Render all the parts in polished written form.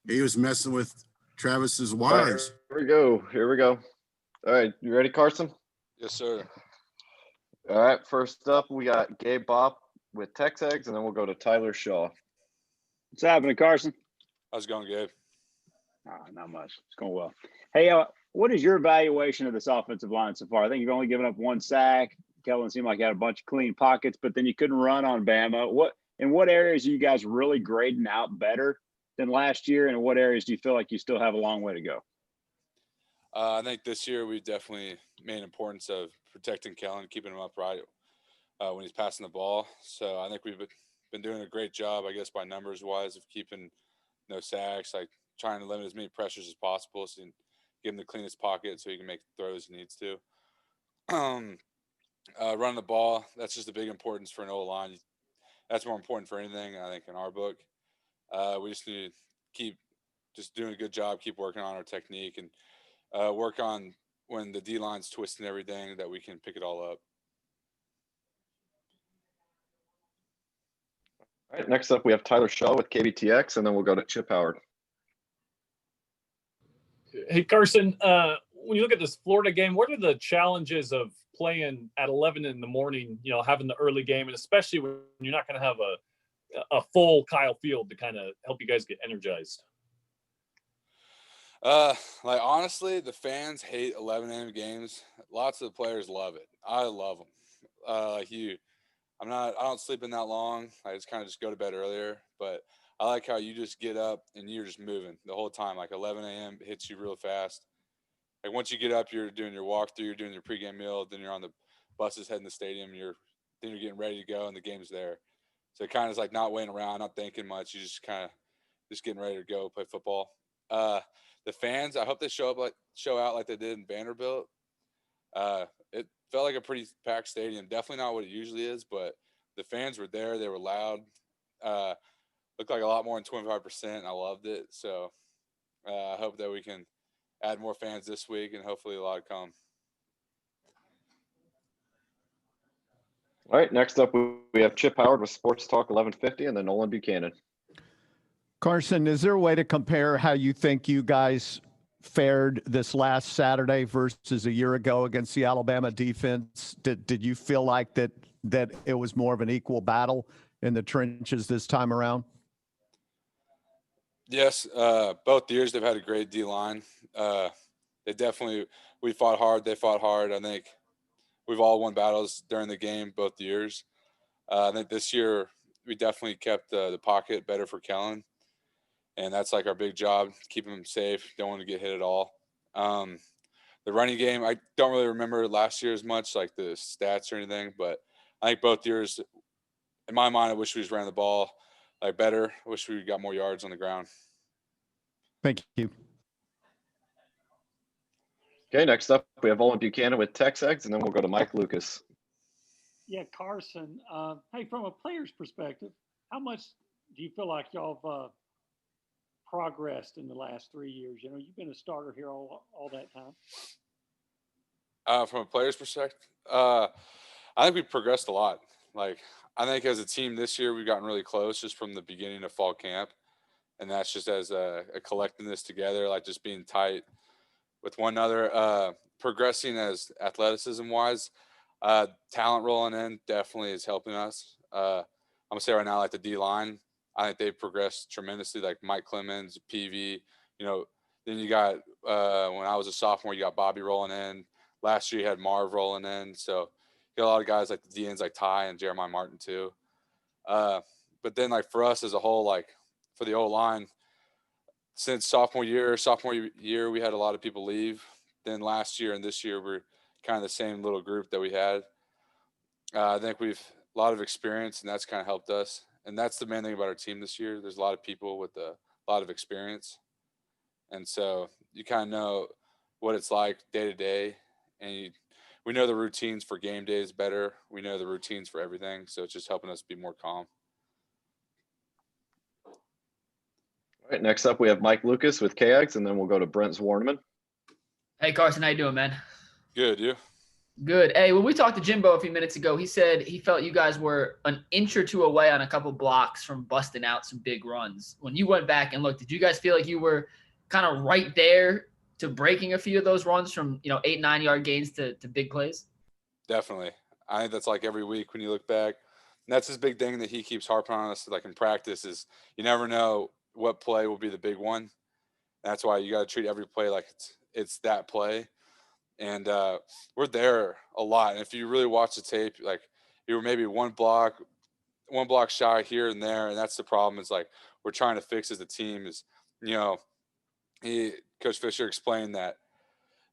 He was messing with Travis's All right, wires. here we go. Here we go. All right, you ready, Carson? Yes, sir. All right, first up, we got Gabe Bop with Tex Eggs, and then we'll go to Tyler Shaw. What's happening, Carson? How's it going, Gabe? Not much. It's going well. Hey, what is your evaluation of this offensive line so far? I think you've only given up one sack. Kellen seemed like he had a bunch of clean pockets, but then you couldn't run on Bama. In what areas are you guys really grading out better than last year, and in what areas do you feel like you still have a long way to go? I think this year we definitely made importance of protecting Kellen, keeping him upright when he's passing the ball. So I think we've been doing a great job, I guess, by numbers wise, of keeping no sacks, like trying to limit as many pressures as possible, so you can give him the cleanest pocket so he can make the throws he needs to. Running the ball, that's just a big importance for an O-line. That's more important for anything, I think, in our book. We just need to keep just doing a good job, keep working on our technique, and work on when the D-line's twisting everything that we can pick it all up. All right, next up, we have Tyler Shaw with KBTX, and then we'll go to Chip Howard. Hey, Carson, when you look at this Florida game, what are the challenges of playing at 11 in the morning, having the early game, and especially when you're not going to have a full Kyle Field to kind of help you guys get energized? Honestly, the fans hate 11 a.m. games. Lots of the players love it. I love them. I don't sleep in that long. I just kind of just go to bed earlier, but I like how you just get up and you're just moving the whole time. Like 11 a.m. hits you real fast. Like once you get up, you're doing your walkthrough, you're doing your pregame meal, then you're on the buses heading to the stadium, then you're getting ready to go and the game's there. So it kind of is like not waiting around, not thinking much. You just kind of just getting ready to go play football. The fans, I hope they show out like they did in Vanderbilt. It felt like a pretty packed stadium. Definitely not what it usually is, but the fans were there. They were loud. Looked like a lot more than 25%. I loved it. So I hope that we can add more fans this week and hopefully a lot come. All right, next up, we have Chip Howard with Sports Talk 1150, and then Nolan Buchanan. Carson, is there a way to compare how you think you guys fared this last Saturday versus a year ago against the Alabama defense? Did you feel like that it was more of an equal battle in the trenches this time around? Yes, both years they've had a great D-line. We fought hard, they fought hard. I think we've all won battles during the game both years. I think this year we definitely kept the pocket better for Kellen. And that's like our big job, keep him safe, don't want to get hit at all. The running game, I don't really remember last year as much, like the stats or anything, but I think both years, in my mind, I wish we just ran the ball like better. I wish we got more yards on the ground. Thank you. Okay, next up, we have Nolan Buchanan with Tex Eggs, and then we'll go to Mike Lucas. Yeah, Carson, hey, from a player's perspective, how much do you feel like y'all have progressed in the last 3 years? You've been a starter here all that time. From a player's perspective, I think we've progressed a lot. Like, I think as a team this year, we've gotten really close just from the beginning of fall camp. And that's just as a collecting this together, like just being tight with one another, progressing as athleticism-wise. Talent rolling in definitely is helping us. I'm going to say right now, like the D-line, I think they've progressed tremendously, like Mike Clemens, PV. Then you got, when I was a sophomore, you got Bobby rolling in. Last year, you had Marv rolling in. So you got a lot of guys like the D-ends like Ty and Jeremiah Martin too. But then like for us as a whole, like for the O-line, since sophomore year, we had a lot of people leave. Then last year and this year, we're kind of the same little group that we had. I think we've a lot of experience, and that's kind of helped us. And that's the main thing about our team this year. There's a lot of people with a lot of experience. And so you kind of know what it's like day to day. And we know the routines for game days better. We know the routines for everything. So it's just helping us be more calm. All right, next up, we have Mike Lucas with KX, and then we'll go to Brent Zwarneman. Hey, Carson, how you doing, man? Good, you? Good. Hey, when we talked to Jimbo a few minutes ago, he said he felt you guys were an inch or two away on a couple blocks from busting out some big runs. When you went back and looked, did you guys feel like you were kind of right there to breaking a few of those runs from, 8, 9 yard gains to big plays? Definitely. I think that's like every week when you look back. And that's his big thing that he keeps harping on us, like in practice, is you never know what play will be the big one. That's why you got to treat every play like it's that play. And we're there a lot. And if you really watch the tape, like you were maybe one block shy here and there, and that's the problem. Is like we're trying to fix as a team. Is Coach Fisher explained that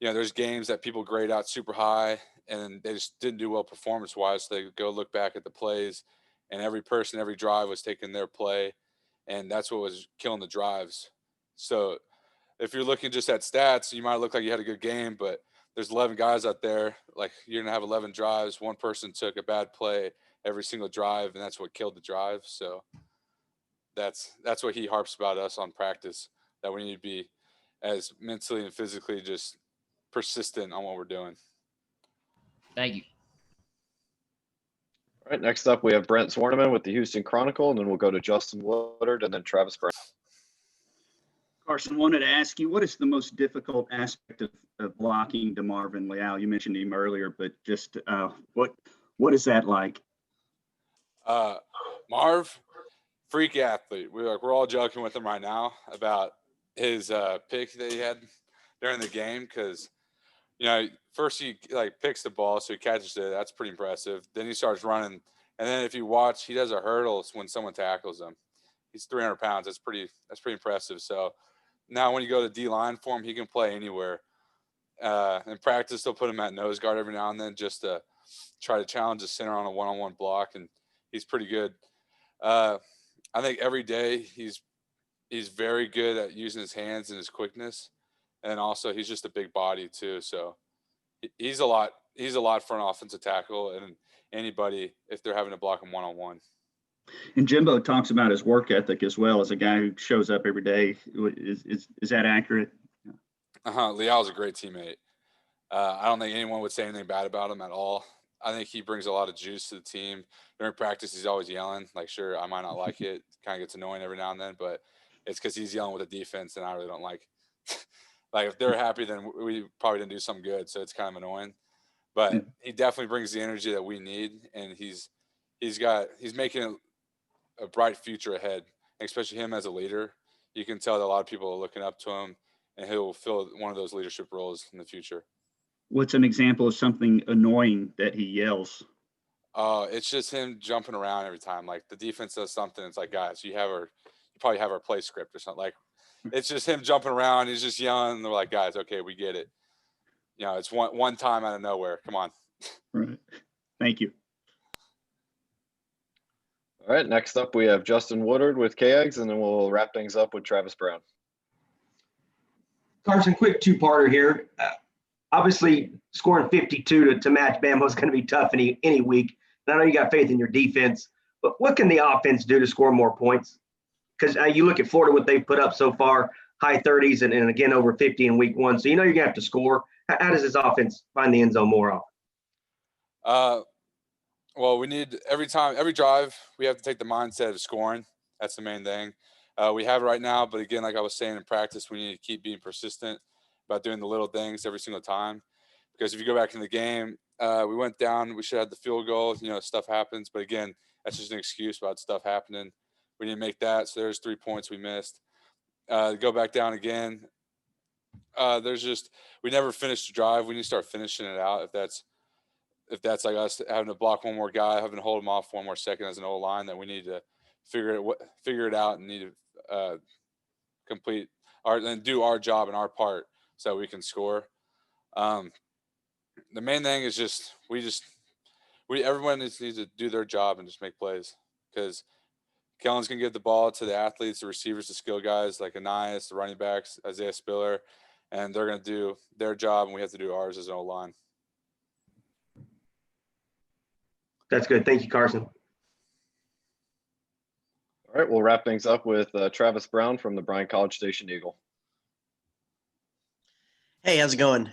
there's games that people grade out super high, and they just didn't do well performance wise. So they go look back at the plays, and every person, every drive was taking their play, and that's what was killing the drives. So if you're looking just at stats, you might look like you had a good game, but there's 11 guys out there. Like you're gonna have 11 drives. One person took a bad play every single drive, and that's what killed the drive. So that's what he harps about us on practice, that we need to be as mentally and physically just persistent on what we're doing. Thank you. All right, next up we have Brent Zwerneman with the Houston Chronicle, and then we'll go to Justin Woodard and then Travis Brown. Carson, wanted to ask you, what is the most difficult aspect of blocking DeMarvin Leal? You mentioned him earlier, but just what is that like? Marv, freak athlete. We're all joking with him right now about his pick that he had during the game, because first he picks the ball, so he catches it. That's pretty impressive. Then he starts running, and then if you watch, he does a hurdle when someone tackles him. He's 300 pounds. That's pretty impressive. So now when you go to D-line for him, he can play anywhere. In practice, they'll put him at nose guard every now and then just to try to challenge the center on a one-on-one block, and he's pretty good. I think every day he's very good at using his hands and his quickness, and also he's just a big body too. So he's a lot for an offensive tackle and anybody if they're having to block him one-on-one. And Jimbo talks about his work ethic as well as a guy who shows up every day. Is that accurate? Leal's a great teammate. I don't think anyone would say anything bad about him at all. I think he brings a lot of juice to the team. During practice, he's always yelling. Like, sure, I might not like it. Kind of gets annoying every now and then, but it's because he's yelling with the defense, and I really don't like. Like, if they're happy, then we probably didn't do something good. So it's kind of annoying. But he definitely brings the energy that we need, and he's making a bright future ahead, especially him as a leader. You can tell that a lot of people are looking up to him, and he'll fill one of those leadership roles in the future. What's an example of something annoying that he yells? It's just him jumping around every time. Like the defense does something, it's like, guys, you probably have our play script or something. Like it's just him jumping around. He's just yelling. And they're like, guys, okay, we get it. It's one time out of nowhere. Come on. Right. Thank you. All right, next up we have Justin Woodard with KEGS, and then we'll wrap things up with Travis Brown. Carson, quick two-parter here. Obviously, scoring 52 to match Bama is going to be tough any week. And I know you got faith in your defense, but what can the offense do to score more points? Because you look at Florida, what they've put up so far, high 30s and again over 50 in week one. So you're going to have to score. How does this offense find the end zone more often? Well, we need every drive, we have to take the mindset of scoring. That's the main thing. We have it right now, but again, like I was saying in practice, we need to keep being persistent about doing the little things every single time. Because if you go back in the game, we went down, we should have had the field goal, stuff happens. But again, that's just an excuse about stuff happening. We need to make that. So there's 3 points we missed. Go back down again. We never finished the drive. We need to start finishing it out. If that's like us having to block one more guy, having to hold him off one more second as an O line, that we need to figure it out and need to complete and do our job and our part so we can score. The main thing is just everyone needs to do their job and just make plays, because Kellen's gonna give the ball to the athletes, the receivers, the skill guys like Anais, the running backs, Isaiah Spiller, and they're gonna do their job, and we have to do ours as an O line. That's good. Thank you, Carson. All right, we'll wrap things up with Travis Brown from the Bryan College Station Eagle. Hey, how's it going?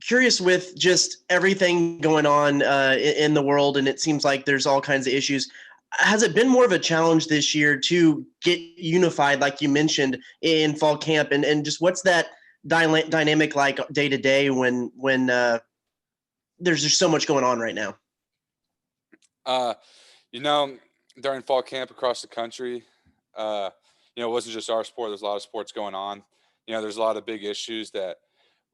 curious with just everything going on in the world, and it seems like there's all kinds of issues. Has it been more of a challenge this year to get unified, like you mentioned, in fall camp? And just what's that dynamic like day to day when there's just so much going on right now? During fall camp across the country, it wasn't just our sport. There's a lot of sports going on. There's a lot of big issues that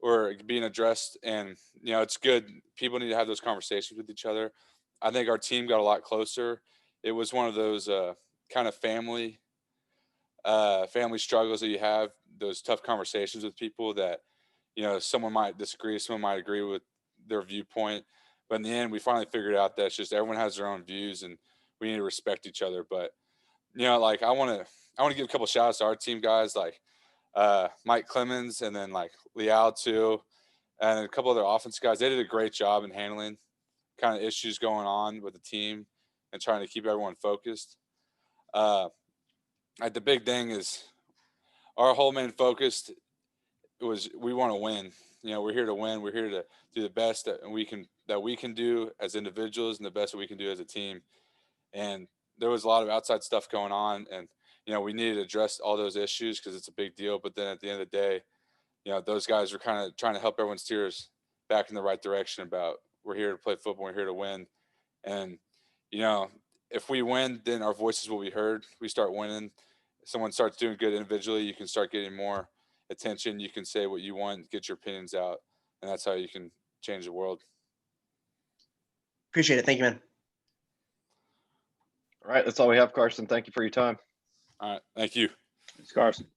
were being addressed, and it's good. People need to have those conversations with each other. I think our team got a lot closer. It was one of those kind of family struggles that you have, those tough conversations with people that, someone might disagree, someone might agree with their viewpoint. But in the end, we finally figured out that it's just everyone has their own views and we need to respect each other. But, like I want to give a couple shout outs to our team guys, like Mike Clemens and then like Leal too, and a couple other offense guys. They did a great job in handling kind of issues going on with the team and trying to keep everyone focused. The big thing is our whole main focus was we want to win. We're here to win. We're here to do the best that we can do as individuals and the best that we can do as a team. And there was a lot of outside stuff going on, and we needed to address all those issues because it's a big deal. But then at the end of the day, those guys were kind of trying to help everyone steer us back in the right direction about we're here to play football, we're here to win. And if we win, then our voices will be heard. We start winning. If someone starts doing good individually, you can start getting more attention. You can say what you want, get your opinions out, and that's how you can change the world. Appreciate it. Thank you, man. All right, that's all we have, Carson. Thank you for your time. All right, thank you. It's Carson.